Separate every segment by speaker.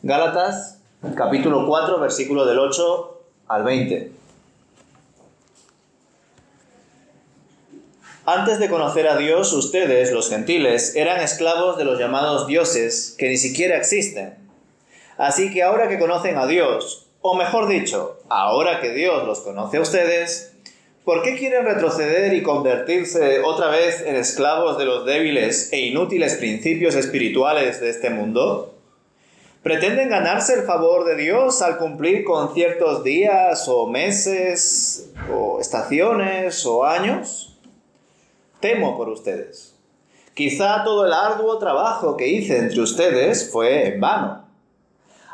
Speaker 1: Gálatas, capítulo 4, versículo del 8 al 20. Antes de conocer a Dios, ustedes, los gentiles, eran esclavos de los llamados dioses que ni siquiera existen. Así que ahora que conocen a Dios, o mejor dicho, ahora que Dios los conoce a ustedes, ¿por qué quieren retroceder y convertirse otra vez en esclavos de los débiles e inútiles principios espirituales de este mundo? ¿Pretenden ganarse el favor de Dios al cumplir con ciertos días o meses o estaciones o años? Temo por ustedes. Quizá todo el arduo trabajo que hice entre ustedes fue en vano.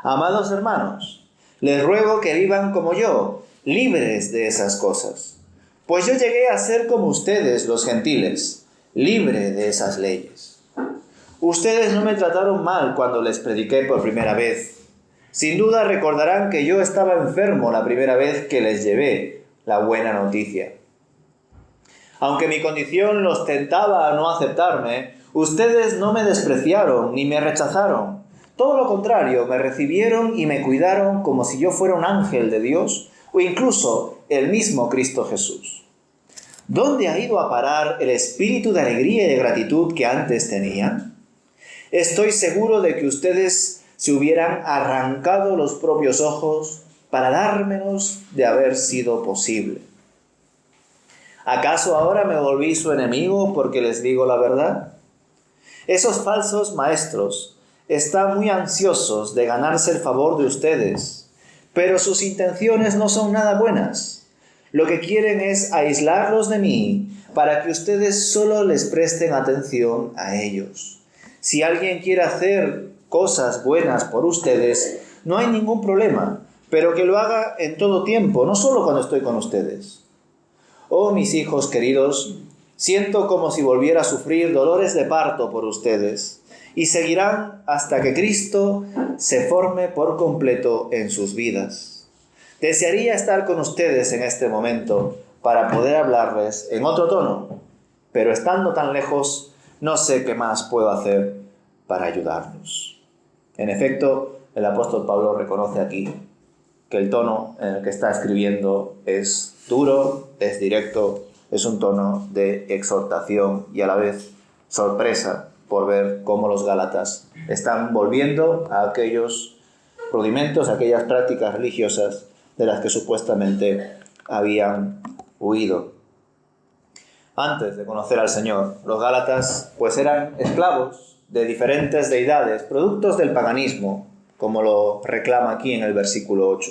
Speaker 1: Amados hermanos, les ruego que vivan como yo, libres de esas cosas. Pues yo llegué a ser como ustedes, los gentiles, libre de esas leyes. Ustedes no me trataron mal cuando les prediqué por primera vez. Sin duda recordarán que yo estaba enfermo la primera vez que les llevé la buena noticia. Aunque mi condición los tentaba a no aceptarme, ustedes no me despreciaron ni me rechazaron. Todo lo contrario, me recibieron y me cuidaron como si yo fuera un ángel de Dios o incluso el mismo Cristo Jesús. ¿Dónde ha ido a parar el espíritu de alegría y de gratitud que antes tenían? Estoy seguro de que ustedes se hubieran arrancado los propios ojos para dármelos de haber sido posible. ¿Acaso ahora me volví su enemigo porque les digo la verdad? Esos falsos maestros están muy ansiosos de ganarse el favor de ustedes, pero sus intenciones no son nada buenas. Lo que quieren es aislarlos de mí para que ustedes solo les presten atención a ellos. Si alguien quiere hacer cosas buenas por ustedes, no hay ningún problema, pero que lo haga en todo tiempo, no solo cuando estoy con ustedes. Oh, mis hijos queridos, siento como si volviera a sufrir dolores de parto por ustedes, y seguirán hasta que Cristo se forme por completo en sus vidas. Desearía estar con ustedes en este momento para poder hablarles en otro tono, pero estando tan lejos, no sé qué más puedo hacer para ayudarlos. En efecto, el apóstol Pablo reconoce aquí que el tono en el que está escribiendo es duro, es directo, es un tono de exhortación y a la vez sorpresa por ver cómo los gálatas están volviendo a aquellos rudimentos, a aquellas prácticas religiosas de las que supuestamente habían huido. Antes de conocer al Señor, los gálatas pues eran esclavos de diferentes deidades, productos del paganismo, como lo reclama aquí en el versículo 8.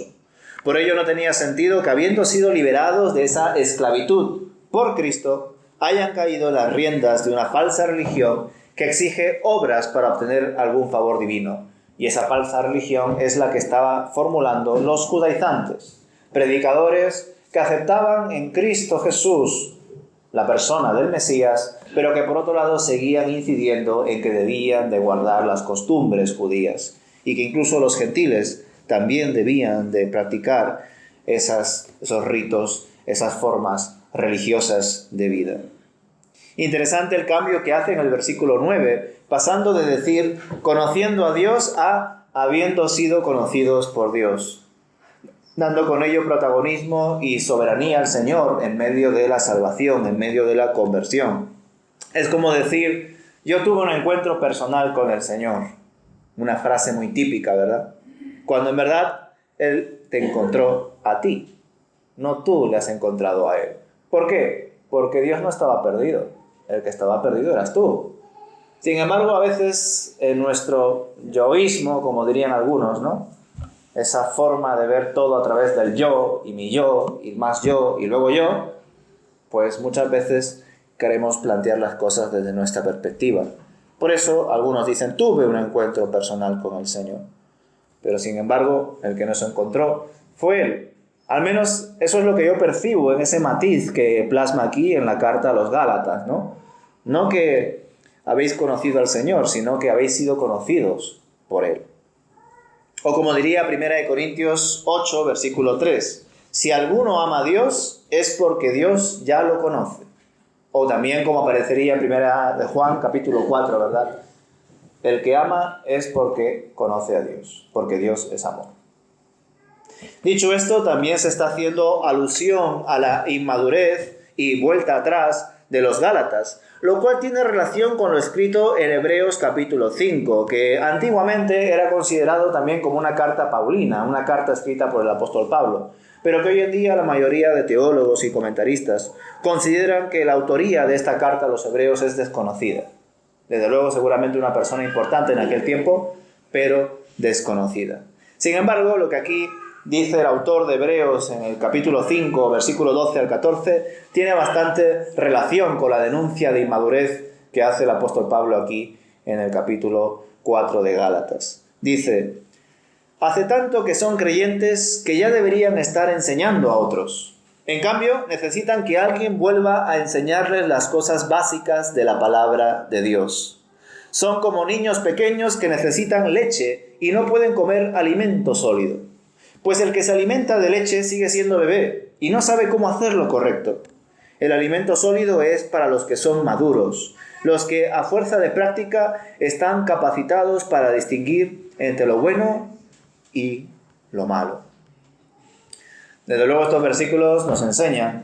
Speaker 1: Por ello no tenía sentido que, habiendo sido liberados de esa esclavitud por Cristo, hayan caído en las riendas de una falsa religión que exige obras para obtener algún favor divino. Y esa falsa religión es la que estaba formulando los judaizantes, predicadores que aceptaban en Cristo Jesús la persona del Mesías, pero que por otro lado seguían incidiendo en que debían de guardar las costumbres judías y que incluso los gentiles también debían de practicar esos ritos, esas formas religiosas de vida. Interesante el cambio que hace en el versículo 9, pasando de decir conociendo a Dios a habiendo sido conocidos por Dios, dando con ello protagonismo y soberanía al Señor en medio de la salvación, en medio de la conversión. Es como decir, yo tuve un encuentro personal con el Señor. Una frase muy típica, ¿verdad? Cuando en verdad Él te encontró a ti, no tú le has encontrado a Él. ¿Por qué? Porque Dios no estaba perdido. El que estaba perdido eras tú. Sin embargo, a veces en nuestro yoísmo, como dirían algunos, ¿no? Esa forma de ver todo a través del yo, y mi yo, y más yo, y luego yo, pues muchas veces queremos plantear las cosas desde nuestra perspectiva. Por eso algunos dicen, tuve un encuentro personal con el Señor. Pero sin embargo, el que nos encontró fue Él. Al menos eso es lo que yo percibo en ese matiz que plasma aquí en la carta a los Gálatas, ¿no? No que habéis conocido al Señor, sino que habéis sido conocidos por Él. O como diría 1 Corintios 8, versículo 3, si alguno ama a Dios, es porque Dios ya lo conoce. O también como aparecería en 1 de Juan, capítulo 4, ¿verdad? El que ama es porque conoce a Dios, porque Dios es amor. Dicho esto, también se está haciendo alusión a la inmadurez y vuelta atrás de los Gálatas, lo cual tiene relación con lo escrito en Hebreos capítulo 5, que antiguamente era considerado también como una carta paulina, una carta escrita por el apóstol Pablo, pero que hoy en día la mayoría de teólogos y comentaristas consideran que la autoría de esta carta a los hebreos es desconocida. Desde luego, seguramente una persona importante en aquel tiempo, pero desconocida. Sin embargo, lo que aquí dice el autor de Hebreos en el capítulo 5, versículo 12 al 14, tiene bastante relación con la denuncia de inmadurez que hace el apóstol Pablo aquí en el capítulo 4 de Gálatas. Dice: hace tanto que son creyentes que ya deberían estar enseñando a otros. En cambio, necesitan que alguien vuelva a enseñarles las cosas básicas de la palabra de Dios. Son como niños pequeños que necesitan leche y no pueden comer alimento sólido. Pues el que se alimenta de leche sigue siendo bebé y no sabe cómo hacer lo correcto. El alimento sólido es para los que son maduros, los que a fuerza de práctica están capacitados para distinguir entre lo bueno y lo malo. Desde luego, estos versículos nos enseñan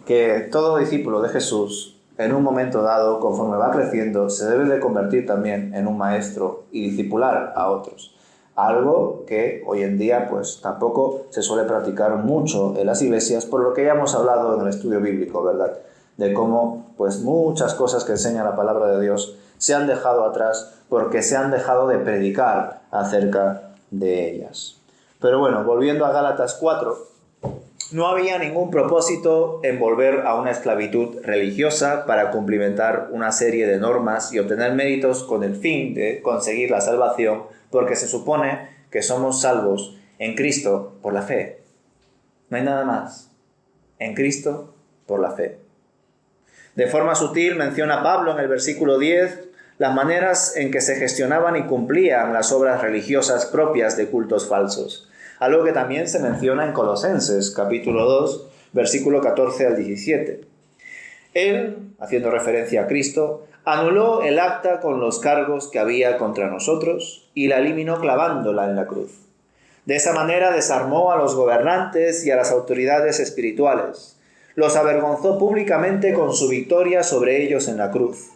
Speaker 1: que todo discípulo de Jesús, en un momento dado, conforme va creciendo, se debe de convertir también en un maestro y discipular a otros. Algo que hoy en día pues tampoco se suele practicar mucho en las iglesias, por lo que ya hemos hablado en el estudio bíblico, ¿verdad? De cómo pues muchas cosas que enseña la palabra de Dios se han dejado atrás porque se han dejado de predicar acerca de ellas. Pero bueno, volviendo a Gálatas 4, no había ningún propósito en volver a una esclavitud religiosa para cumplimentar una serie de normas y obtener méritos con el fin de conseguir la salvación, porque se supone que somos salvos en Cristo por la fe. No hay nada más. En Cristo por la fe. De forma sutil menciona Pablo en el versículo 10 las maneras en que se gestionaban y cumplían las obras religiosas propias de cultos falsos. Algo que también se menciona en Colosenses, capítulo 2, versículo 14 al 17. Él, haciendo referencia a Cristo, anuló el acta con los cargos que había contra nosotros y la eliminó clavándola en la cruz. De esa manera desarmó a los gobernantes y a las autoridades espirituales. Los avergonzó públicamente con su victoria sobre ellos en la cruz.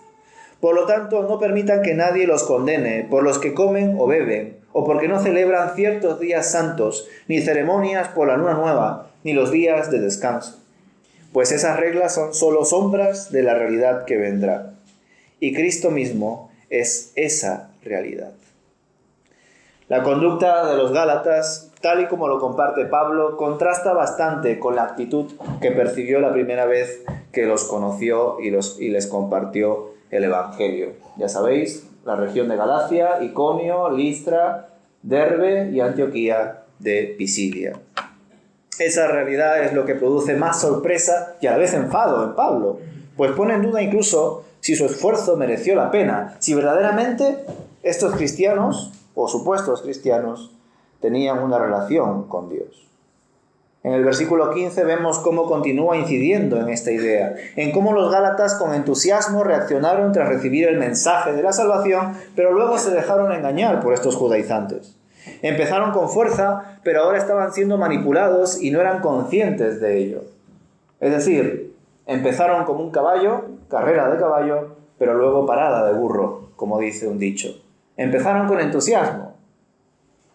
Speaker 1: Por lo tanto, no permitan que nadie los condene por los que comen o beben, o porque no celebran ciertos días santos, ni ceremonias por la luna nueva, ni los días de descanso. Pues esas reglas son solo sombras de la realidad que vendrá. Y Cristo mismo es esa realidad. La conducta de los Gálatas, tal y como lo comparte Pablo, contrasta bastante con la actitud que percibió la primera vez que los conoció y les compartió el Evangelio. Ya sabéis, la región de Galacia, Iconio, Listra, Derbe y Antioquía de Pisidia. Esa realidad es lo que produce más sorpresa y a la vez enfado en Pablo, pues pone en duda incluso si su esfuerzo mereció la pena, si verdaderamente estos cristianos, o supuestos cristianos, tenían una relación con Dios. En el versículo 15 vemos cómo continúa incidiendo en esta idea, en cómo los Gálatas con entusiasmo reaccionaron tras recibir el mensaje de la salvación, pero luego se dejaron engañar por estos judaizantes. Empezaron con fuerza, pero ahora estaban siendo manipulados y no eran conscientes de ello. Es decir, empezaron como un caballo, carrera de caballo, pero luego parada de burro, como dice un dicho. Empezaron con entusiasmo.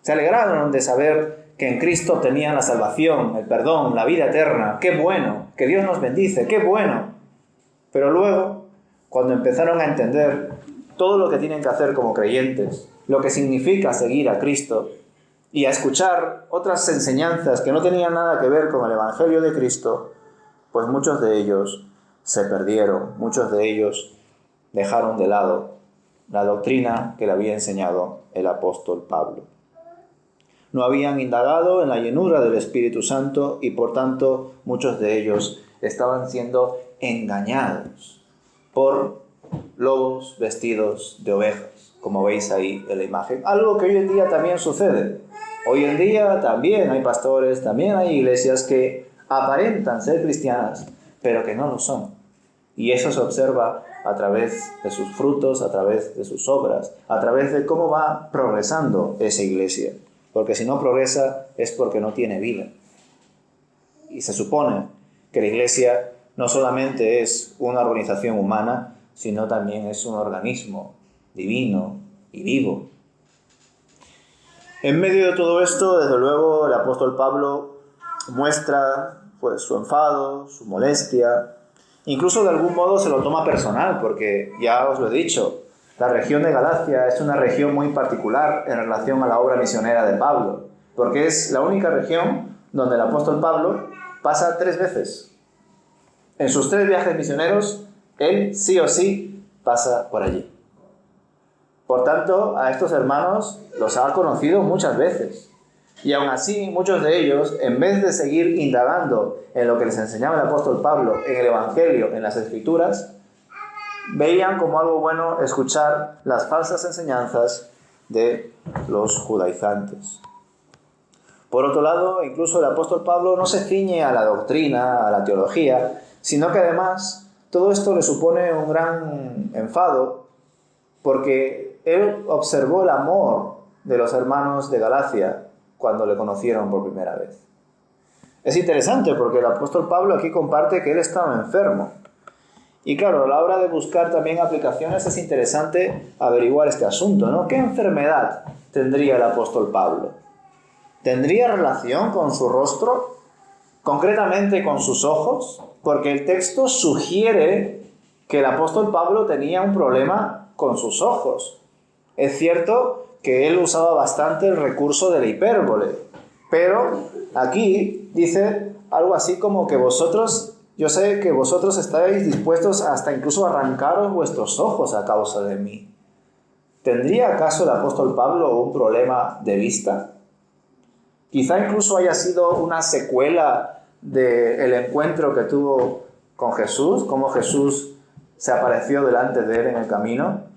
Speaker 1: Se alegraron de saber que en Cristo tenían la salvación, el perdón, la vida eterna. ¡Qué bueno! Que Dios nos bendice, ¡qué bueno! Pero luego, cuando empezaron a entender todo lo que tienen que hacer como creyentes, lo que significa seguir a Cristo, y a escuchar otras enseñanzas que no tenían nada que ver con el Evangelio de Cristo, pues muchos de ellos se perdieron, muchos de ellos dejaron de lado la doctrina que le había enseñado el apóstol Pablo. No habían indagado en la llenura del Espíritu Santo y por tanto muchos de ellos estaban siendo engañados por lobos vestidos de ovejas, como veis ahí en la imagen. Algo que hoy en día también sucede. Hoy en día también hay pastores, también hay iglesias que aparentan ser cristianas, pero que no lo son. Y eso se observa a través de sus frutos, a través de sus obras, a través de cómo va progresando esa iglesia. Porque si no progresa es porque no tiene vida. Y se supone que la iglesia no solamente es una organización humana, sino también es un organismo divino y vivo. En medio de todo esto, desde luego, el apóstol Pablo muestra pues, su enfado, su molestia. Incluso de algún modo se lo toma personal, porque ya os lo he dicho, la región de Galacia es una región muy particular en relación a la obra misionera de Pablo, porque es la única región donde el apóstol Pablo pasa 3 veces. En sus 3 viajes misioneros, él sí o sí pasa por allí. Por tanto, a estos hermanos los ha conocido muchas veces. Y aún así, muchos de ellos, en vez de seguir indagando en lo que les enseñaba el apóstol Pablo, en el Evangelio, en las Escrituras, veían como algo bueno escuchar las falsas enseñanzas de los judaizantes. Por otro lado, incluso el apóstol Pablo no se ciñe a la doctrina, a la teología, sino que además todo esto le supone un gran enfado, porque él observó el amor de los hermanos de Galacia cuando le conocieron por primera vez. Es interesante porque el apóstol Pablo aquí comparte que él estaba enfermo. Y claro, a la hora de buscar también aplicaciones es interesante averiguar este asunto, ¿no? ¿Qué enfermedad tendría el apóstol Pablo? ¿Tendría relación con su rostro? ¿Concretamente con sus ojos? Porque el texto sugiere que el apóstol Pablo tenía un problema con sus ojos. Es cierto que él usaba bastante el recurso de la hipérbole, pero aquí dice algo así como que yo sé que vosotros estáis dispuestos hasta incluso a arrancaros vuestros ojos a causa de mí. ¿Tendría acaso el apóstol Pablo un problema de vista? Quizá incluso haya sido una secuela del encuentro que tuvo con Jesús, cómo Jesús se apareció delante de él en el camino.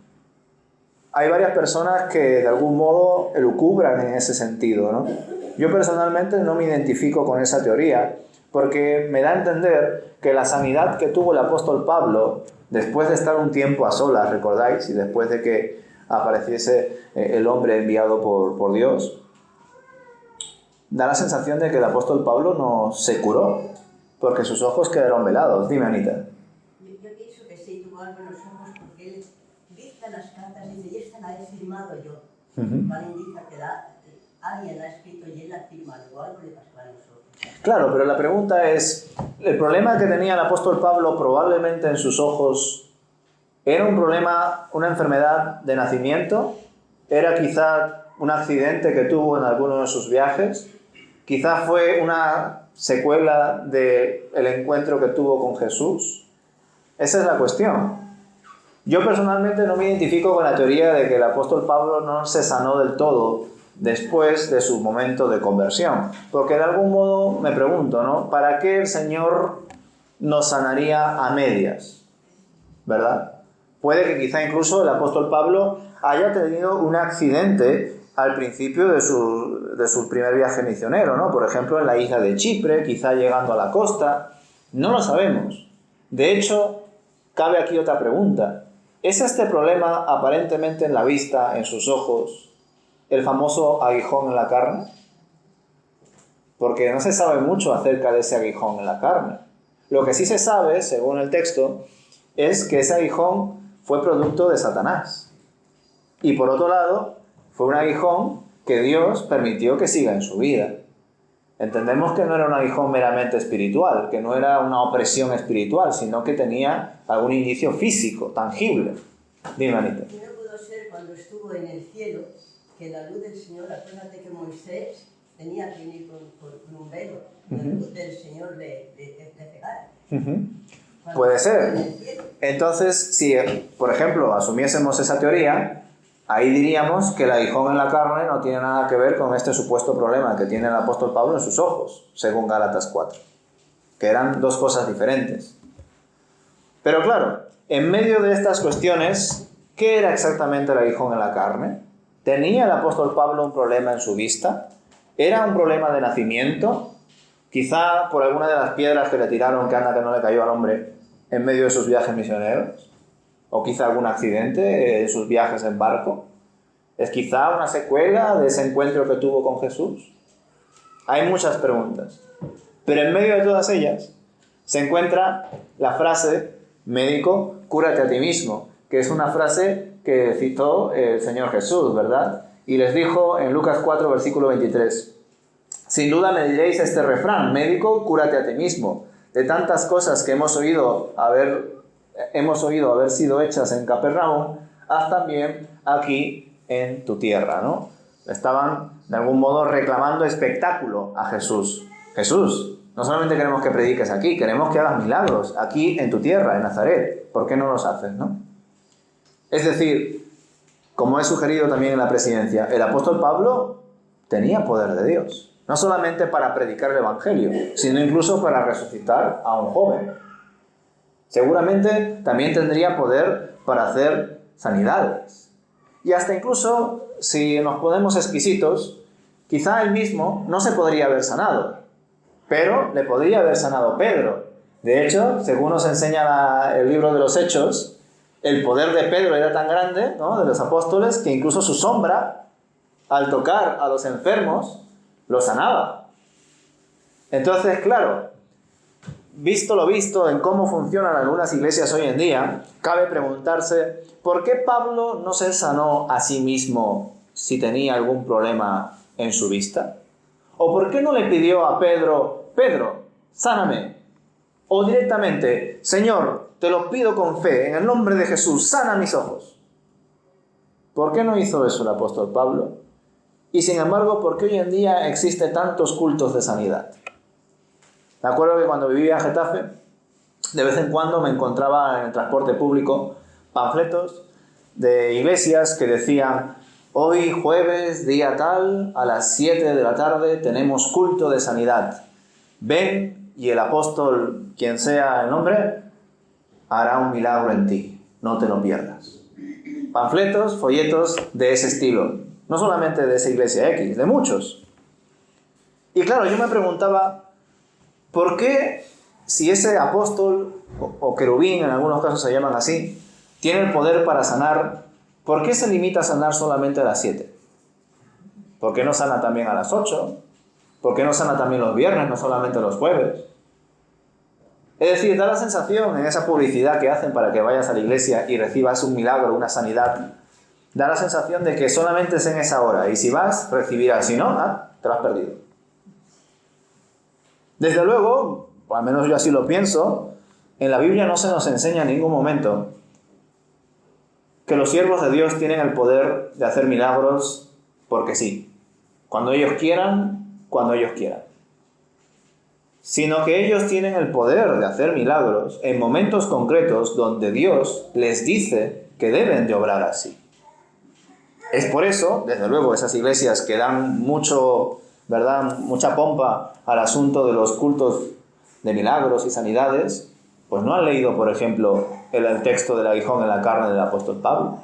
Speaker 1: Hay varias personas que de algún modo elucubran en ese sentido, ¿no? Yo personalmente no me identifico con esa teoría, porque me da a entender que la sanidad que tuvo el apóstol Pablo, después de estar un tiempo a solas, ¿recordáis? Y después de que apareciese el hombre enviado por Dios, da la sensación de que el apóstol Pablo no se curó, porque sus ojos quedaron velados. Dime, Anita.
Speaker 2: Yo pienso que sí tuvo algo en los ojos porque él dicta las cartas y dice, y esta la he firmado yo. Cual indica que alguien la ha escrito y él la ha firmado, o algo le pasó a los ojos.
Speaker 1: Claro, pero la pregunta es, ¿el problema que tenía el apóstol Pablo probablemente en sus ojos era un problema, una enfermedad de nacimiento? ¿Era quizá un accidente que tuvo en alguno de sus viajes? ¿Quizá fue una secuela del encuentro que tuvo con Jesús? Esa es la cuestión. Yo personalmente no me identifico con la teoría de que el apóstol Pablo no se sanó del todo después de su momento de conversión. Porque de algún modo me pregunto, ¿no? ¿Para qué el Señor nos sanaría a medias? ¿Verdad? Puede que quizá incluso el apóstol Pablo haya tenido un accidente al principio de su primer viaje misionero, ¿no? Por ejemplo, en la isla de Chipre, quizá llegando a la costa. No lo sabemos. De hecho, cabe aquí otra pregunta. ¿Es este problema aparentemente en la vista, en sus ojos, el famoso aguijón en la carne? Porque no se sabe mucho acerca de ese aguijón en la carne. Lo que sí se sabe, según el texto, es que ese aguijón fue producto de Satanás. Y por otro lado, fue un aguijón que Dios permitió que siga en su vida. Entendemos que no era un aguijón meramente espiritual, que no era una opresión espiritual, sino que tenía algún indicio físico, tangible. Dime, Anita.
Speaker 2: Y no pudo ser cuando estuvo en el cielo, que la luz del Señor, acuérdate que Moisés tenía que venir con un velo, la luz del Señor le pegara.
Speaker 1: Puede ser. Entonces, si, por ejemplo, asumiésemos esa teoría, ahí diríamos que el aguijón en la carne no tiene nada que ver con este supuesto problema que tiene el apóstol Pablo en sus ojos, según Gálatas 4, que eran dos cosas diferentes. Pero claro, en medio de estas cuestiones, ¿qué era exactamente el aguijón en la carne? ¿Tenía el apóstol Pablo un problema en su vista? ¿Era un problema de nacimiento? Quizá por alguna de las piedras que le tiraron, que anda que no le cayó al hombre en medio de sus viajes misioneros. ¿O quizá algún accidente en sus viajes en barco? ¿Es quizá una secuela de ese encuentro que tuvo con Jesús? Hay muchas preguntas. Pero en medio de todas ellas se encuentra la frase: médico, cúrate a ti mismo, que es una frase que citó el Señor Jesús, ¿verdad? Y les dijo en Lucas 4, versículo 23: sin duda me diréis este refrán: médico, cúrate a ti mismo. De tantas cosas que hemos oído haber sido hechas en Capernaum, haz también aquí en tu tierra, ¿no? Estaban de algún modo reclamando espectáculo a Jesús. Jesús, no solamente queremos que prediques aquí, queremos que hagas milagros aquí en tu tierra, en Nazaret. ¿Por qué no los haces, no? Es decir, como he sugerido también en la presidencia, el apóstol Pablo tenía poder de Dios. No solamente para predicar el Evangelio, sino incluso para resucitar a un joven. Seguramente también tendría poder para hacer sanidades. Y hasta incluso, si nos ponemos exquisitos, quizá él mismo no se podría haber sanado, pero le podría haber sanado Pedro. De hecho, según nos enseña el libro de los Hechos, el poder de Pedro era tan grande, ¿no?, de los apóstoles, que incluso su sombra, al tocar a los enfermos, lo sanaba. Entonces, claro, visto lo visto en cómo funcionan algunas iglesias hoy en día, cabe preguntarse: ¿por qué Pablo no se sanó a sí mismo si tenía algún problema en su vista? ¿O por qué no le pidió a Pedro: Pedro, sáname? O directamente: Señor, te lo pido con fe, en el nombre de Jesús, sana mis ojos. ¿Por qué no hizo eso el apóstol Pablo? Y sin embargo, ¿por qué hoy en día existen tantos cultos de sanidad? Me acuerdo que cuando vivía en Getafe, de vez en cuando me encontraba en el transporte público panfletos de iglesias que decían: hoy jueves, día tal, a las 7 de la tarde tenemos culto de sanidad. Ven y el apóstol, quien sea el nombre, hará un milagro en ti. No te lo pierdas. Panfletos, folletos de ese estilo. No solamente de esa iglesia X, de muchos. Y claro, yo me preguntaba: ¿por qué, si ese apóstol o querubín, en algunos casos se llaman así, tiene el poder para sanar, ¿por qué se limita a sanar solamente a las 7? ¿Por qué no sana también a las 8? ¿Por qué no sana también los viernes, no solamente los jueves? Es decir, da la sensación en esa publicidad que hacen para que vayas a la iglesia y recibas un milagro, una sanidad, da la sensación de que solamente es en esa hora, y si vas, recibirás; si no, te lo has perdido. Desde luego, o al menos yo así lo pienso, en la Biblia no se nos enseña en ningún momento que los siervos de Dios tienen el poder de hacer milagros porque sí, cuando ellos quieran, sino que ellos tienen el poder de hacer milagros en momentos concretos donde Dios les dice que deben de obrar así. Es por eso, desde luego, esas iglesias que dan mucha pompa al asunto de los cultos de milagros y sanidades, pues no han leído, por ejemplo, el texto del aguijón en la carne del apóstol Pablo.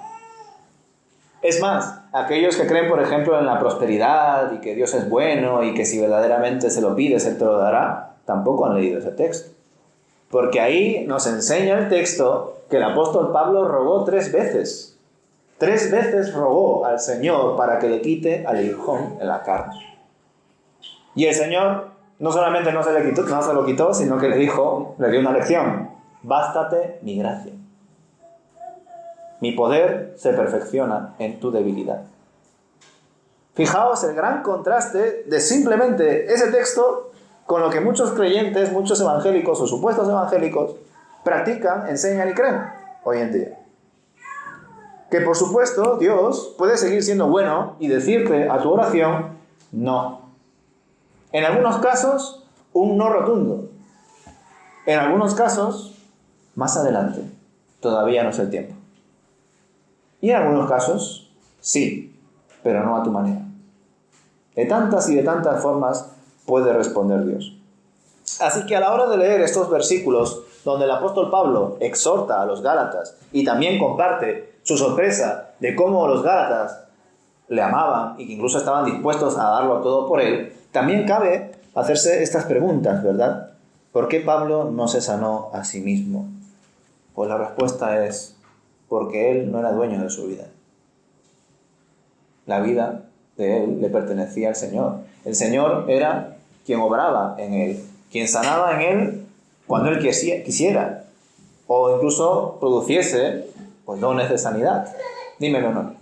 Speaker 1: Es más, aquellos que creen, por ejemplo, en la prosperidad y que Dios es bueno y que si verdaderamente se lo pides, Él te lo dará, tampoco han leído ese texto. Porque ahí nos enseña el texto que el apóstol Pablo rogó 3 veces. 3 veces rogó al Señor para que le quite al aguijón en la carne. Y el Señor no solamente no se lo quitó, sino que le dio una lección: bástate mi gracia. Mi poder se perfecciona en tu debilidad. Fijaos el gran contraste de simplemente ese texto con lo que muchos creyentes, muchos evangélicos o supuestos evangélicos practican, enseñan y creen hoy en día. Que por supuesto Dios puede seguir siendo bueno y decirte a tu oración no. En algunos casos, un no rotundo. En algunos casos, más adelante. Todavía no es el tiempo. Y en algunos casos, sí, pero no a tu manera. De tantas y de tantas formas puede responder Dios. Así que a la hora de leer estos versículos, donde el apóstol Pablo exhorta a los gálatas y también comparte su sorpresa de cómo los gálatas le amaban y que incluso estaban dispuestos a darlo todo por él, también cabe hacerse estas preguntas, ¿verdad? ¿Por qué Pablo no se sanó a sí mismo? Pues la respuesta es porque él no era dueño de su vida. La vida de él le pertenecía al Señor. El Señor era quien obraba en él, quien sanaba en él cuando él quisiera, o incluso produciese pues, dones de sanidad. Dime, Leonor.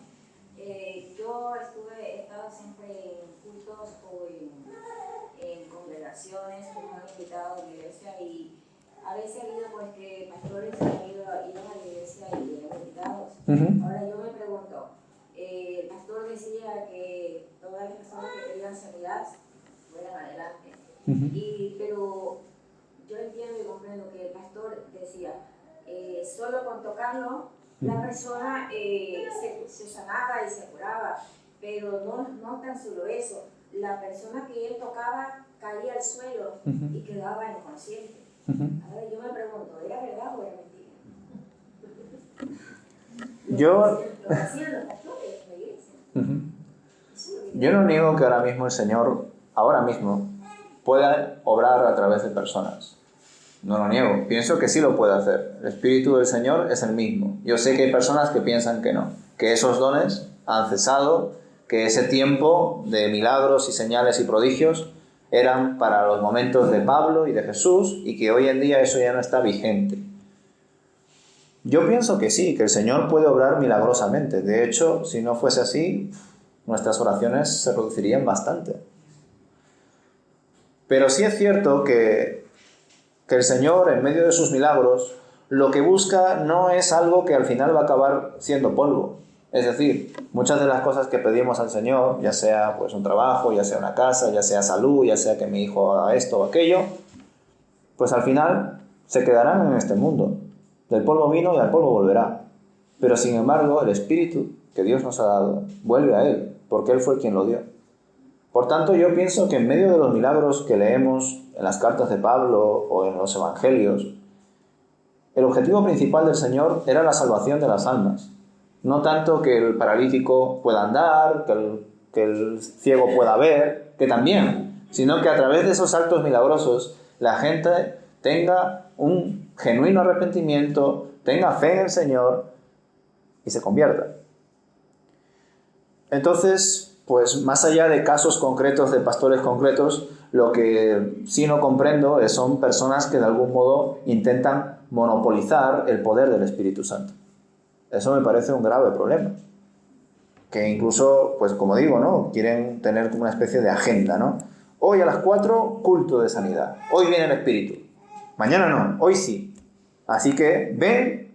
Speaker 3: Yo he estado siempre en cultos o en congregaciones que me han invitado a la iglesia, y a veces ha habido pues que pastores han ido a la iglesia y eran invitados. Ahora yo me pregunto, el pastor decía que todas las personas que querían sanidad fueran adelante, pero yo entiendo y comprendo que el pastor decía, solo con tocarlo la persona se sanaba y se curaba, pero no tan solo eso, la persona que él tocaba caía al suelo y quedaba inconsciente. Ahora yo me pregunto, ¿era verdad o era mentira? Lo hacían los pastores en la iglesia.
Speaker 1: Yo no niego que ahora mismo el Señor, ahora mismo, pueda obrar a través de personas. No lo niego, pienso que sí lo puede hacer. El Espíritu del Señor es el mismo. Yo sé que hay personas que piensan que no, que esos dones han cesado, que ese tiempo de milagros y señales y prodigios eran para los momentos de Pablo y de Jesús, y que hoy en día eso ya no está vigente. Yo pienso que sí, que el Señor puede obrar milagrosamente. De hecho, si no fuese así, nuestras oraciones se reducirían bastante. Pero sí es cierto que el Señor, en medio de sus milagros, lo que busca no es algo que al final va a acabar siendo polvo. Es decir, muchas de las cosas que pedimos al Señor, ya sea pues un trabajo, ya sea una casa, ya sea salud, ya sea que mi hijo haga esto o aquello, pues al final se quedarán en este mundo. Del polvo vino y al polvo volverá. Pero sin embargo, el Espíritu que Dios nos ha dado vuelve a Él, porque Él fue quien lo dio. Por tanto, yo pienso que en medio de los milagros que leemos en las cartas de Pablo o en los evangelios, el objetivo principal del Señor era la salvación de las almas. No tanto que el paralítico pueda andar, que el ciego pueda ver, que también, sino que a través de esos actos milagrosos la gente tenga un genuino arrepentimiento, tenga fe en el Señor y se convierta. Entonces, pues más allá de casos concretos, de pastores concretos, lo que sí no comprendo son personas que de algún modo intentan monopolizar el poder del Espíritu Santo. Eso me parece un grave problema. Que incluso, pues como digo, ¿no? Quieren tener como una especie de agenda, ¿no? Hoy a las 4, culto de sanidad. Hoy viene el Espíritu. Mañana no, hoy sí. Así que ven,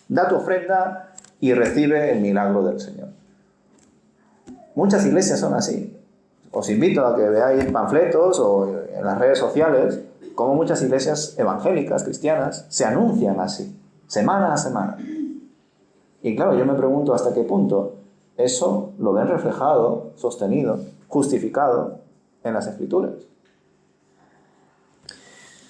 Speaker 1: da tu ofrenda y recibe el milagro del Señor. Muchas iglesias son así. Os invito a que veáis panfletos o en las redes sociales cómo muchas iglesias evangélicas, cristianas, se anuncian así, semana a semana. Y claro, yo me pregunto hasta qué punto eso lo ven reflejado, sostenido, justificado en las Escrituras.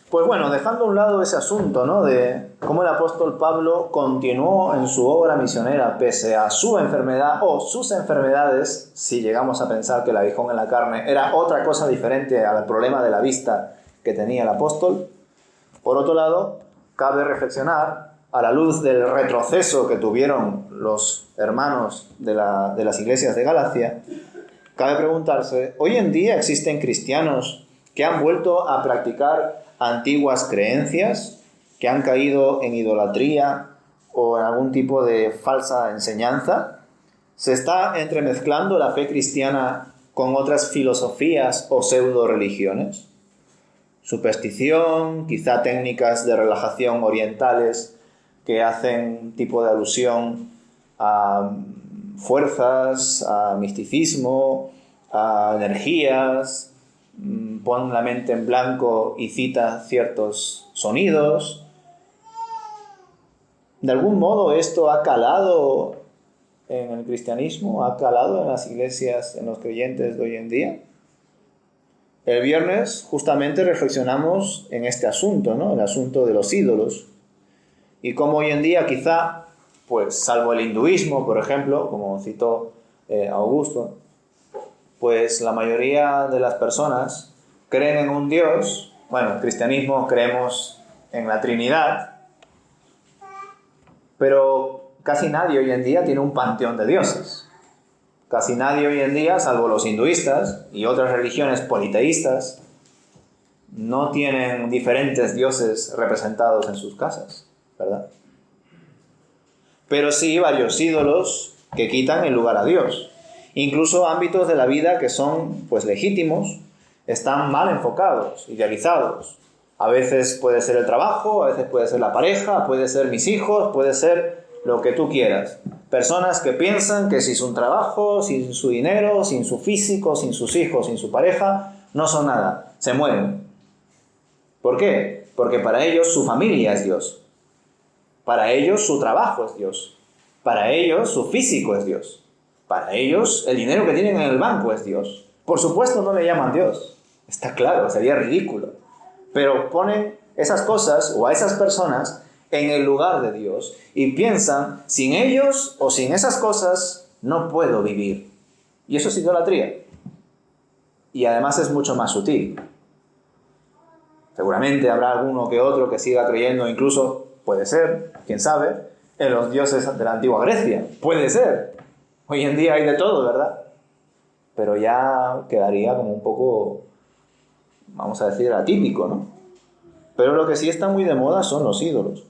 Speaker 1: Pues bueno, dejando a un lado ese asunto, ¿no?, de cómo el apóstol Pablo continuó en su obra misionera pese a su enfermedad o sus enfermedades, si llegamos a pensar que el aguijón en la carne era otra cosa diferente al problema de la vista que tenía el apóstol. Por otro lado, cabe reflexionar, a la luz del retroceso que tuvieron los hermanos de las iglesias de Galacia, cabe preguntarse, ¿hoy en día existen cristianos que han vuelto a practicar antiguas creencias, que han caído en idolatría o en algún tipo de falsa enseñanza? ¿Se está entremezclando la fe cristiana con otras filosofías o pseudo-religiones? Superstición, quizá técnicas de relajación orientales que hacen tipo de alusión a fuerzas, a misticismo, a energías, pon la mente en blanco y cita ciertos sonidos. ¿De algún modo esto ha calado en el cristianismo? ¿Ha calado en las iglesias, en los creyentes de hoy en día? El viernes justamente reflexionamos en este asunto, ¿no?, el asunto de los ídolos. Y cómo hoy en día quizá, pues salvo el hinduismo, por ejemplo, como citó Augusto, pues la mayoría de las personas creen en un Dios. Bueno, en el cristianismo creemos en la Trinidad, pero casi nadie hoy en día tiene un panteón de dioses. Casi nadie hoy en día, salvo los hinduistas y otras religiones politeístas, no tienen diferentes dioses representados en sus casas, ¿verdad? Pero sí varios ídolos que quitan el lugar a Dios. Incluso ámbitos de la vida que son pues legítimos, están mal enfocados, idealizados. A veces puede ser el trabajo, a veces puede ser la pareja, puede ser mis hijos, puede ser lo que tú quieras. Personas que piensan que sin su trabajo, sin su dinero, sin su físico, sin sus hijos, sin su pareja, no son nada, se mueren. ¿Por qué? Porque para ellos su familia es Dios. Para ellos su trabajo es Dios. Para ellos su físico es Dios. Para ellos el dinero que tienen en el banco es Dios. Por supuesto no le llaman Dios. Está claro, sería ridículo. Pero ponen esas cosas o a esas personas en el lugar de Dios y piensan, sin ellos o sin esas cosas no puedo vivir. Y eso es idolatría. Y además es mucho más sutil. Seguramente habrá alguno que otro que siga creyendo, incluso, puede ser, quién sabe, en los dioses de la antigua Grecia. Puede ser. Hoy en día hay de todo, ¿verdad? Pero ya quedaría como un poco, vamos a decir, atípico, ¿no? Pero lo que sí está muy de moda son los ídolos.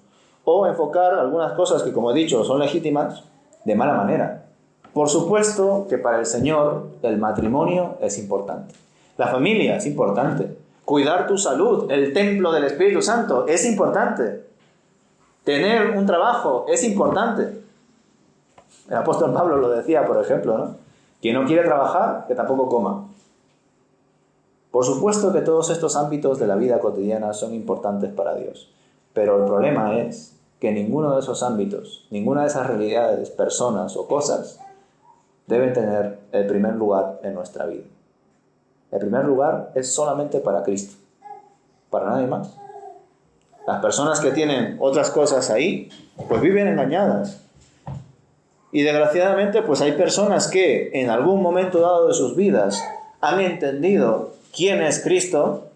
Speaker 1: O enfocar algunas cosas que, como he dicho, son legítimas, de mala manera. Por supuesto que para el Señor el matrimonio es importante. La familia es importante. Cuidar tu salud, el templo del Espíritu Santo, es importante. Tener un trabajo es importante. El apóstol Pablo lo decía, por ejemplo, ¿no? Quien no quiere trabajar, que tampoco coma. Por supuesto que todos estos ámbitos de la vida cotidiana son importantes para Dios. Pero el problema es que ninguno de esos ámbitos, ninguna de esas realidades, personas o cosas, deben tener el primer lugar en nuestra vida. El primer lugar es solamente para Cristo, para nadie más. Las personas que tienen otras cosas ahí, pues viven engañadas. Y desgraciadamente, pues hay personas que en algún momento dado de sus vidas han entendido quién es Cristo,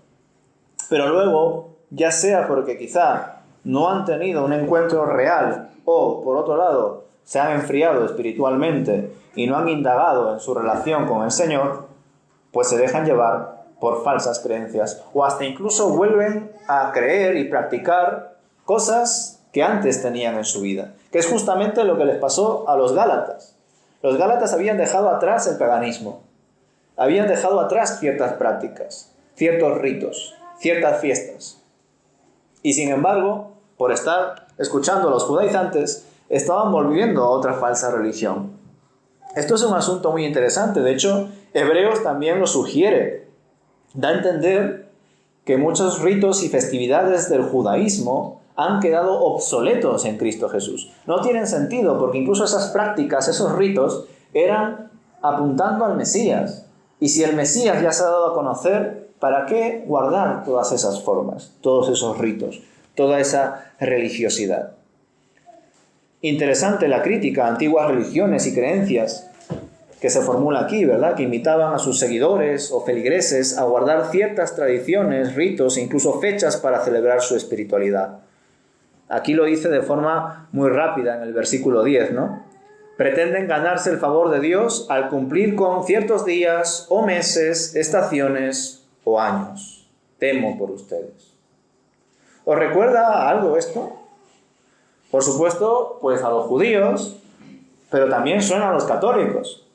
Speaker 1: pero luego, ya sea porque quizá no han tenido un encuentro real o, por otro lado, se han enfriado espiritualmente y no han indagado en su relación con el Señor, pues se dejan llevar por falsas creencias o hasta incluso vuelven a creer y practicar cosas que antes tenían en su vida, que es justamente lo que les pasó a los Gálatas. Los Gálatas habían dejado atrás el paganismo, habían dejado atrás ciertas prácticas, ciertos ritos, ciertas fiestas. Y sin embargo, por estar escuchando a los judaizantes, estaban volviendo a otra falsa religión. Esto es un asunto muy interesante. De hecho, Hebreos también lo sugiere. Da a entender que muchos ritos y festividades del judaísmo han quedado obsoletos en Cristo Jesús. No tienen sentido, porque incluso esas prácticas, esos ritos, eran apuntando al Mesías. Y si el Mesías ya se ha dado a conocer, ¿para qué guardar todas esas formas, todos esos ritos, toda esa religiosidad? Interesante la crítica a antiguas religiones y creencias que se formula aquí, ¿verdad? Que invitaban a sus seguidores o feligreses a guardar ciertas tradiciones, ritos e incluso fechas para celebrar su espiritualidad. Aquí lo dice de forma muy rápida en el versículo 10, ¿no? Pretenden ganarse el favor de Dios al cumplir con ciertos días o meses, estaciones o años. Temo por ustedes. ¿Os recuerda algo esto? Por supuesto, pues a los judíos, pero también suena a los católicos.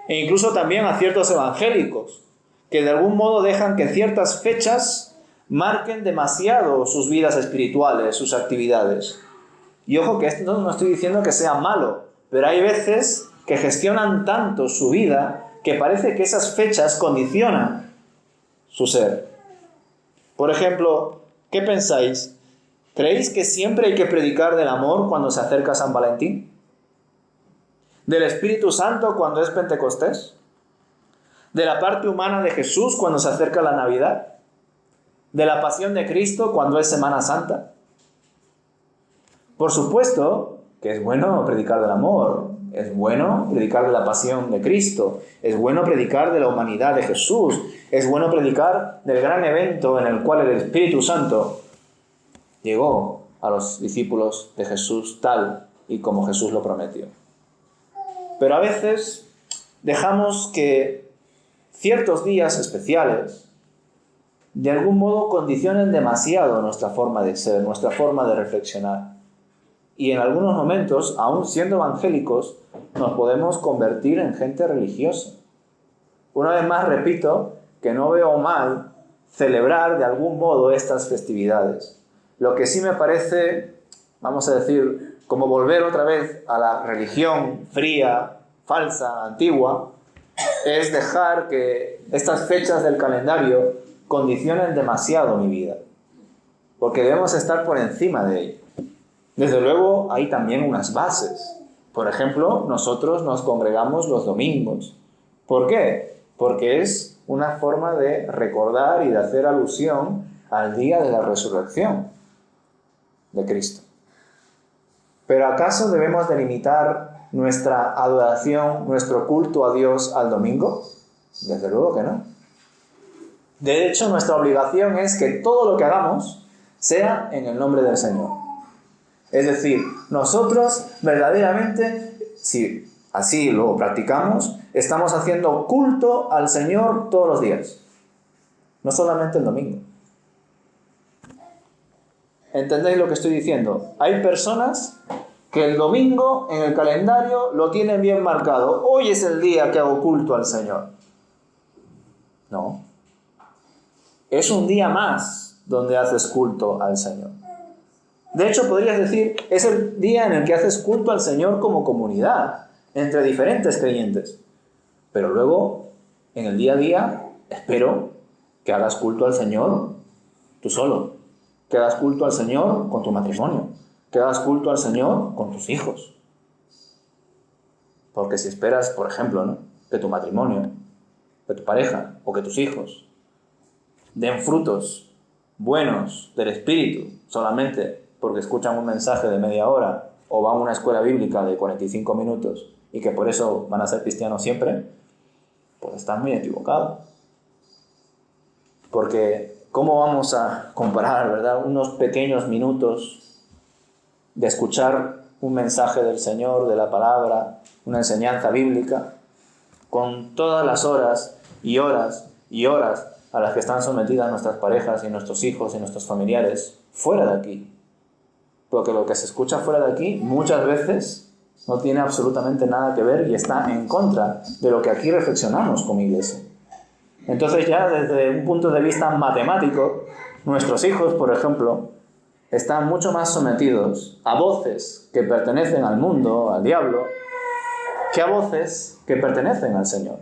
Speaker 1: E incluso también a ciertos evangélicos, que de algún modo dejan que ciertas fechas marquen demasiado sus vidas espirituales, sus actividades. Y ojo que esto no estoy diciendo que sea malo, pero hay veces que gestionan tanto su vida que parece que esas fechas condicionan su ser. Por ejemplo, ¿qué pensáis? ¿Creéis que siempre hay que predicar del amor cuando se acerca San Valentín? ¿Del Espíritu Santo cuando es Pentecostés? ¿De la parte humana de Jesús cuando se acerca la Navidad? ¿De la pasión de Cristo cuando es Semana Santa? Por supuesto que es bueno predicar del amor, es bueno predicar de la pasión de Cristo, es bueno predicar de la humanidad de Jesús, es bueno predicar del gran evento en el cual el Espíritu Santo llegó a los discípulos de Jesús tal y como Jesús lo prometió. Pero a veces dejamos que ciertos días especiales de algún modo condicionen demasiado nuestra forma de ser, nuestra forma de reflexionar. Y en algunos momentos, aún siendo evangélicos, nos podemos convertir en gente religiosa. Una vez más repito que no veo mal celebrar de algún modo estas festividades. Lo que sí me parece, vamos a decir, como volver otra vez a la religión fría, falsa, antigua, es dejar que estas fechas del calendario condicionen demasiado mi vida. Porque debemos estar por encima de ello. Desde luego hay también unas bases. Por ejemplo, nosotros nos congregamos los domingos. ¿Por qué? Porque es una forma de recordar y de hacer alusión al día de la resurrección de Cristo. ¿Pero acaso debemos delimitar nuestra adoración, nuestro culto a Dios al domingo? Desde luego que no. De hecho, nuestra obligación es que todo lo que hagamos sea en el nombre del Señor. Es decir, nosotros verdaderamente, si así lo practicamos, estamos haciendo culto al Señor todos los días, no solamente el domingo. ¿Entendéis lo que estoy diciendo? Hay personas que el domingo en el calendario lo tienen bien marcado. Hoy es el día que hago culto al Señor. No. Es un día más donde haces culto al Señor. De hecho, podrías decir, es el día en el que haces culto al Señor como comunidad, entre diferentes creyentes. Pero luego, en el día a día, espero que hagas culto al Señor tú solo, que hagas culto al Señor con tu matrimonio, que hagas culto al Señor con tus hijos. Porque si esperas, por ejemplo, ¿no?, que tu matrimonio, que tu pareja o que tus hijos den frutos buenos del Espíritu solamente porque escuchan un mensaje de media hora o van a una escuela bíblica de 45 minutos y que por eso van a ser cristianos siempre, pues estás muy equivocado. Porque ¿cómo vamos a comparar, verdad, unos pequeños minutos de escuchar un mensaje del Señor, de la palabra, una enseñanza bíblica, con todas las horas y horas y horas a las que están sometidas nuestras parejas y nuestros hijos y nuestros familiares fuera de aquí? Porque lo que se escucha fuera de aquí muchas veces no tiene absolutamente nada que ver y está en contra de lo que aquí reflexionamos como iglesia. Entonces ya desde un punto de vista matemático, nuestros hijos, por ejemplo, están mucho más sometidos a voces que pertenecen al mundo, al diablo, que a voces que pertenecen al Señor.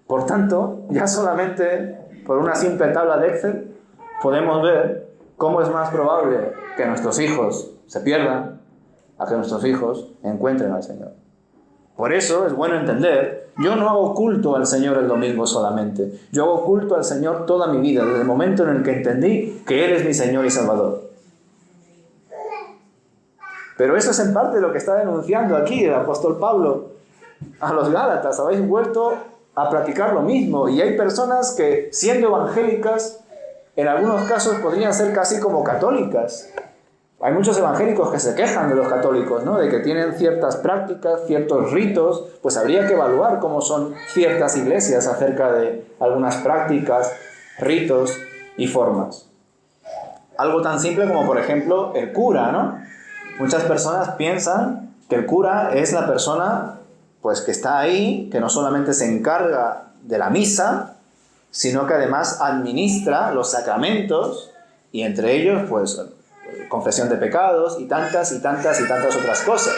Speaker 1: Por tanto, ya solamente por una simple tabla de Excel podemos ver cómo es más probable que nuestros hijos se pierdan a que nuestros hijos encuentren al Señor. Por eso es bueno entender, yo no hago culto al Señor el domingo solamente, yo hago culto al Señor toda mi vida, desde el momento en el que entendí que Él es mi Señor y Salvador. Pero eso es en parte lo que está denunciando aquí el apóstol Pablo a los Gálatas. Habéis vuelto a practicar lo mismo y hay personas que, siendo evangélicas, en algunos casos podrían ser casi como católicas. Hay muchos evangélicos que se quejan de los católicos, ¿no?, de que tienen ciertas prácticas, ciertos ritos. Pues habría que evaluar cómo son ciertas iglesias acerca de algunas prácticas, ritos y formas. Algo tan simple como, por ejemplo, el cura, ¿no? Muchas personas piensan que el cura es la persona, pues, que está ahí, que no solamente se encarga de la misa, sino que además administra los sacramentos y entre ellos, pues, confesión de pecados y tantas otras cosas.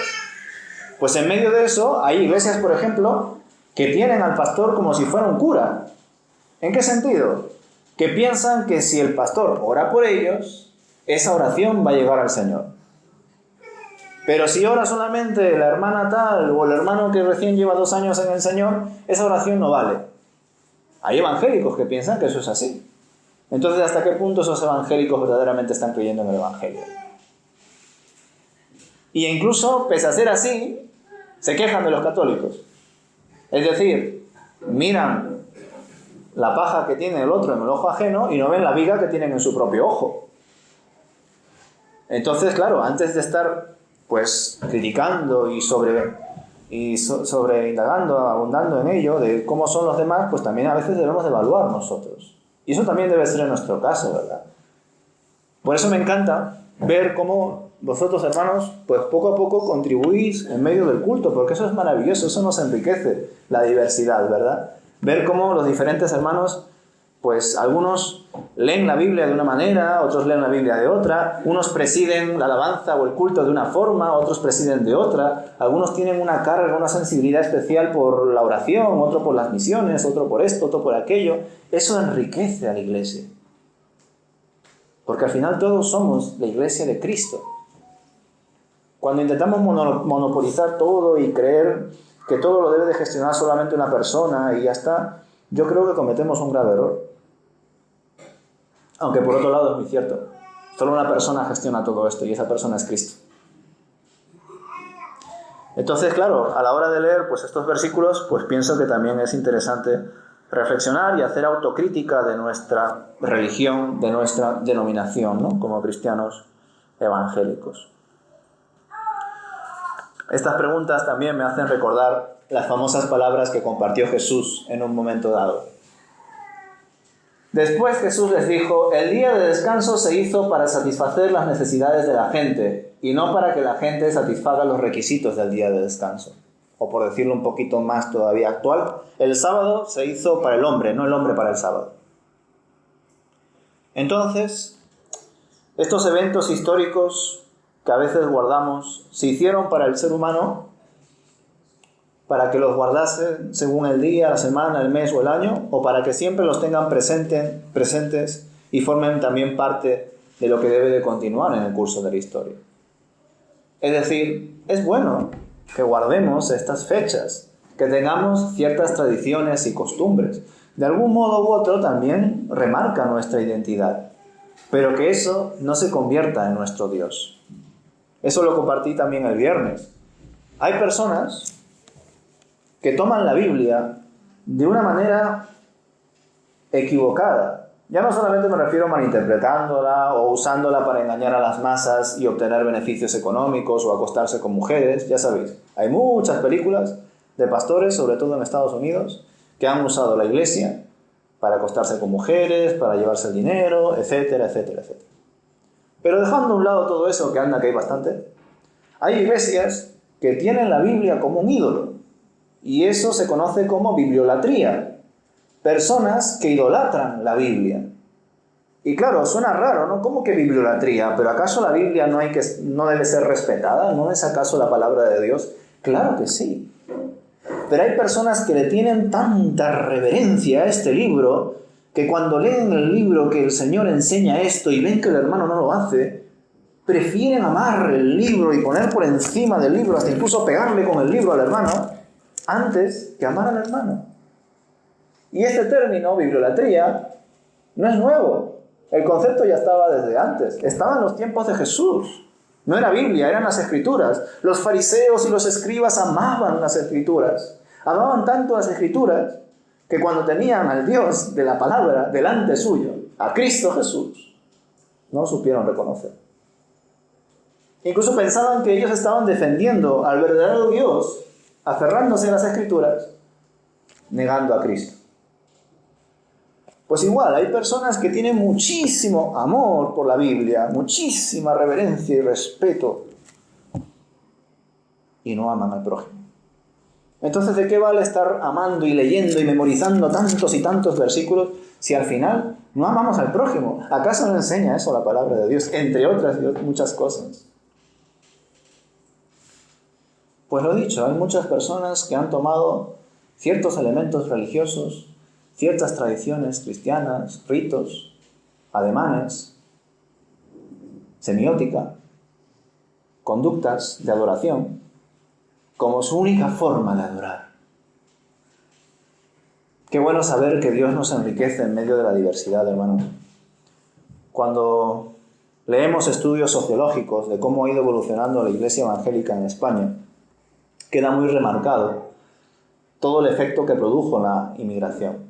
Speaker 1: Pues en medio de eso hay iglesias, por ejemplo, que tienen al pastor como si fuera un cura. ¿En qué sentido? Que piensan que si el pastor ora por ellos, esa oración va a llegar al Señor. Pero si ora solamente la hermana tal o el hermano que recién lleva 2 años en el Señor, esa oración no vale. Hay evangélicos que piensan que eso es así. Entonces, ¿hasta qué punto esos evangélicos verdaderamente están creyendo en el Evangelio? Y incluso, pese a ser así, se quejan de los católicos. Es decir, miran la paja que tiene el otro en el ojo ajeno y no ven la viga que tienen en su propio ojo. Entonces, claro, antes de estar pues criticando y sobre indagando, abundando en ello, de cómo son los demás, pues también a veces debemos de evaluar nosotros. Y eso también debe ser en nuestro caso, ¿verdad? Por eso me encanta ver cómo vosotros, hermanos, pues poco a poco contribuís en medio del culto, porque eso es maravilloso, eso nos enriquece la diversidad, ¿verdad? Ver cómo los diferentes hermanos, pues algunos leen la Biblia de una manera, otros leen la Biblia de otra, unos presiden la alabanza o el culto de una forma, otros presiden de otra, algunos tienen una carga, una sensibilidad especial por la oración, otro por las misiones, otro por esto, otro por aquello. Eso enriquece a la iglesia. Porque al final todos somos la iglesia de Cristo. Cuando intentamos monopolizar todo y creer que todo lo debe de gestionar solamente una persona y ya está, yo creo que cometemos un grave error. Aunque por otro lado es muy cierto. Solo una persona gestiona todo esto y esa persona es Cristo. Entonces, claro, a la hora de leer pues estos versículos, pues pienso que también es interesante reflexionar y hacer autocrítica de nuestra religión, de nuestra denominación, ¿no? Como cristianos evangélicos. Estas preguntas también me hacen recordar las famosas palabras que compartió Jesús en un momento dado. Después Jesús les dijo: el día de descanso se hizo para satisfacer las necesidades de la gente y no para que la gente satisfaga los requisitos del día de descanso. O por decirlo un poquito más todavía actual, el sábado se hizo para el hombre, no el hombre para el sábado. Entonces, estos eventos históricos que a veces guardamos, se hicieron para el ser humano, para que los guardase según el día, la semana, el mes o el año, o para que siempre los tengan presentes y formen también parte de lo que debe de continuar en el curso de la historia. Es decir, es bueno que guardemos estas fechas, que tengamos ciertas tradiciones y costumbres. De algún modo u otro también remarca nuestra identidad, pero que eso no se convierta en nuestro Dios. Eso lo compartí también el viernes. Hay personas que toman la Biblia de una manera equivocada. Ya no solamente me refiero a malinterpretándola o usándola para engañar a las masas y obtener beneficios económicos o acostarse con mujeres. Ya sabéis, hay muchas películas de pastores, sobre todo en Estados Unidos, que han usado la iglesia para acostarse con mujeres, para llevarse el dinero, etcétera, etcétera, etcétera. Pero dejando a un lado todo eso, que anda que hay bastante, hay iglesias que tienen la Biblia como un ídolo. Y eso se conoce como bibliolatría. Personas que idolatran la Biblia. Y claro, suena raro, ¿no? ¿Cómo que bibliolatría? ¿Pero acaso la Biblia no debe ser respetada? ¿No es acaso la palabra de Dios? Claro que sí. Pero hay personas que le tienen tanta reverencia a este libro, que cuando leen el libro que el Señor enseña esto y ven que el hermano no lo hace, prefieren amar el libro y poner por encima del libro, hasta incluso pegarle con el libro al hermano, antes que amar al hermano. Y este término, bibliolatría, no es nuevo. El concepto ya estaba desde antes. Estaba en los tiempos de Jesús. No era Biblia, eran las Escrituras. Los fariseos y los escribas amaban las Escrituras. Amaban tanto las Escrituras que cuando tenían al Dios de la palabra delante suyo, a Cristo Jesús, no supieron reconocer. Incluso pensaban que ellos estaban defendiendo al verdadero Dios, aferrándose a las Escrituras, negando a Cristo. Pues igual, hay personas que tienen muchísimo amor por la Biblia, muchísima reverencia y respeto, y no aman al prójimo. Entonces, ¿de qué vale estar amando y leyendo y memorizando tantos y tantos versículos si al final no amamos al prójimo? ¿Acaso no enseña eso la palabra de Dios, entre otras muchas cosas? Pues lo dicho, hay muchas personas que han tomado ciertos elementos religiosos, ciertas tradiciones cristianas, ritos, ademanes, semiótica, conductas de adoración, como su única forma de adorar. Qué bueno saber que Dios nos enriquece en medio de la diversidad, hermano. Cuando leemos estudios sociológicos de cómo ha ido evolucionando la Iglesia evangélica en España, queda muy remarcado todo el efecto que produjo la inmigración.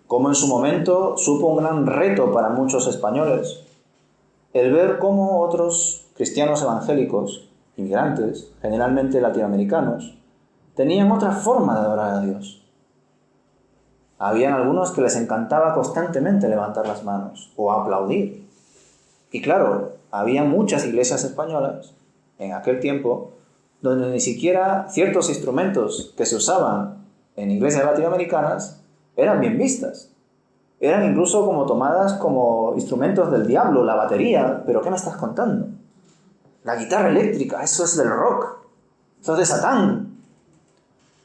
Speaker 1: Como en su momento supo un gran reto para muchos españoles el ver cómo otros cristianos evangélicos inmigrantes, generalmente latinoamericanos, tenían otra forma de adorar a Dios. Habían algunos que les encantaba constantemente levantar las manos o aplaudir. Y claro, había muchas iglesias españolas en aquel tiempo donde ni siquiera ciertos instrumentos que se usaban en iglesias latinoamericanas eran bien vistas. Eran incluso como tomadas como instrumentos del diablo, la batería. ¿Pero qué me estás contando? La guitarra eléctrica, eso es del rock, eso es de Satán.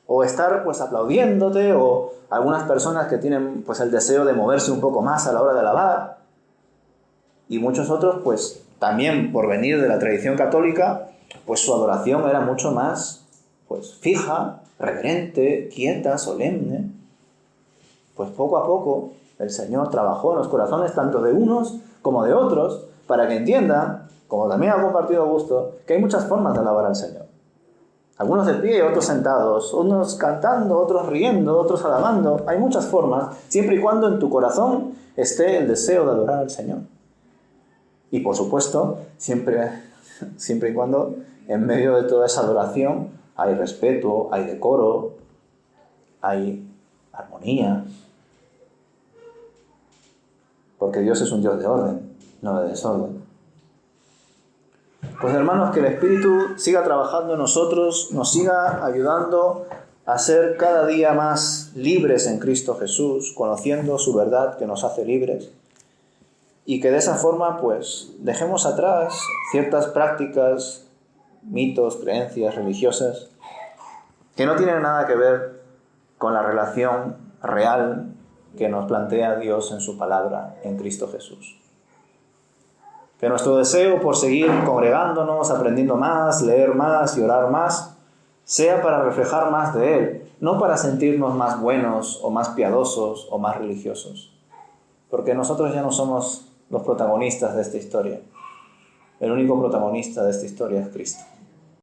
Speaker 1: O estar pues aplaudiéndote, o algunas personas que tienen pues el deseo de moverse un poco más a la hora de alabar. Y muchos otros pues también por venir de la tradición católica, pues su adoración era mucho más pues fija, reverente, quieta, solemne. Pues poco a poco el Señor trabajó en los corazones tanto de unos como de otros para que entiendan, como también ha compartido Augusto, que hay muchas formas de alabar al Señor. Algunos de pie, otros sentados, unos cantando, otros riendo, otros alabando. Hay muchas formas, siempre y cuando en tu corazón esté el deseo de adorar al Señor. Y por supuesto, siempre y cuando en medio de toda esa adoración hay respeto, hay decoro, hay armonía. Porque Dios es un Dios de orden, no de desorden. Pues hermanos, que el Espíritu siga trabajando en nosotros, nos siga ayudando a ser cada día más libres en Cristo Jesús, conociendo su verdad que nos hace libres, y que de esa forma pues dejemos atrás ciertas prácticas, mitos, creencias religiosas que no tienen nada que ver con la relación real que nos plantea Dios en su palabra en Cristo Jesús. Que nuestro deseo por seguir congregándonos, aprendiendo más, leer más y orar más, sea para reflejar más de Él, no para sentirnos más buenos o más piadosos o más religiosos. Porque nosotros ya no somos los protagonistas de esta historia. El único protagonista de esta historia es Cristo.